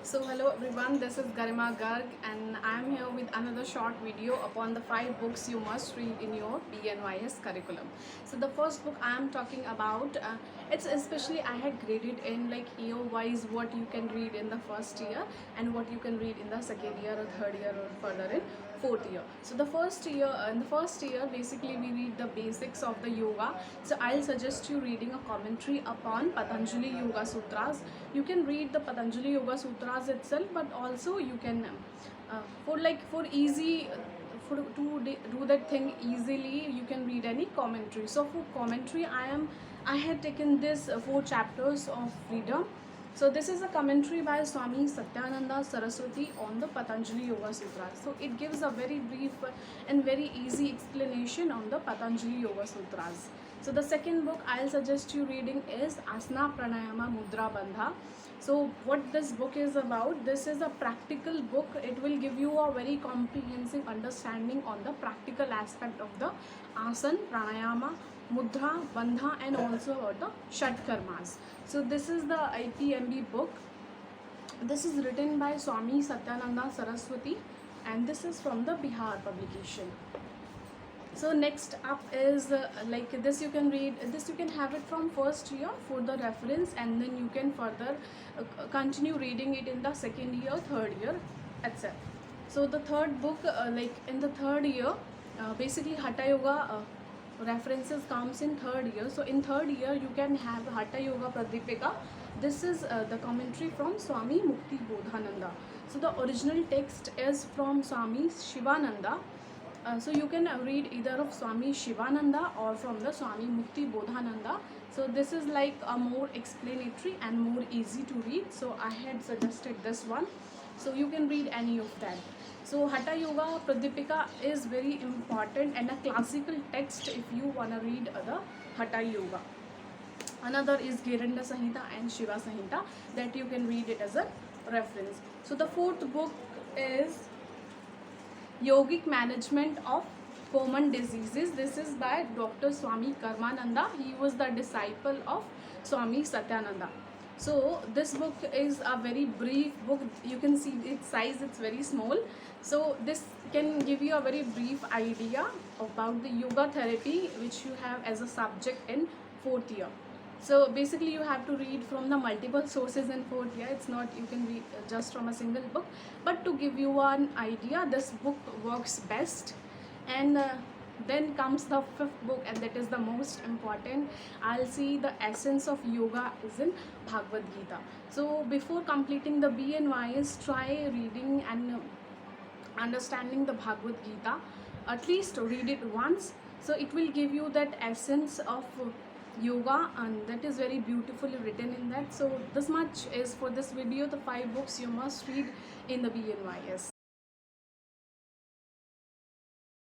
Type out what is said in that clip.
So hello everyone, this is Garima Garg and I am here with another short video upon the 5 books you must read in your BNYS curriculum. So the first book I am talking about, it's especially I had graded in like year wise what you can read in the first year and what you can read in the second year or third year or further in fourth year. So the first year, in the first year basically we read the basics of the yoga. So I'll suggest you reading a commentary upon Patanjali Yoga Sutras. You can read the Patanjali Yoga Sutras itself, but also you can for easy do that thing easily, you can read any commentary. So for commentary I had taken this 4 chapters of freedom. So this is a commentary by Swami Satyananda Saraswati on the Patanjali Yoga Sutras. So it gives a very brief and very easy explanation on the Patanjali Yoga Sutras. So the second book I'll suggest you reading is Asana Pranayama Mudra Bandha. So what this book is about, this is a practical book. It will give you a very comprehensive understanding on the practical aspect of the asana, pranayama, mudra, bandha and also about the shat karmas. So this is the IPMB book. This is written by Swami Satyananda Saraswati and this is from the Bihar publication. So next up is like this you can read, this you can have it from first year for the reference and then you can further continue reading it in the second year, third year, etc. So the third book, like in the third year, basically Hatha Yoga references comes in third year. So in third year you can have Hatha Yoga Pradipika. This is the commentary from Swami Mukti Bodhananda. So the original text is from Swami Shivananda. So you can read either of Swami Shivananda or from the Swami Mukti Bodhananda. So this is like a more explanatory and more easy to read. So I had suggested this one. So you can read any of that. So Hatha Yoga Pradipika is very important and a classical text if you want to read the Hatha Yoga. Another is Giranda Samhita and Shiva Samhita that you can read it as a reference. So the fourth book is Yogic Management of Common Diseases. This is by Dr. Swami Karmananda. He was the disciple of Swami Satyananda. So this book is a very brief book. You can see its size, it's very small. So this can give you a very brief idea about the yoga therapy which you have as a subject in fourth year. So basically you have to read from the multiple sources in fourth year. It's not you can read just from a single book, but to give you an idea, this book works best. And then comes the fifth book and that is the most important. I'll see the essence of yoga is in Bhagavad Gita. So before completing the BNYS, try reading and understanding the Bhagavad Gita. At least read it once. So it will give you that essence of yoga and that is very beautifully written in that. So this much is for this video, the 5 books you must read in the BNYS.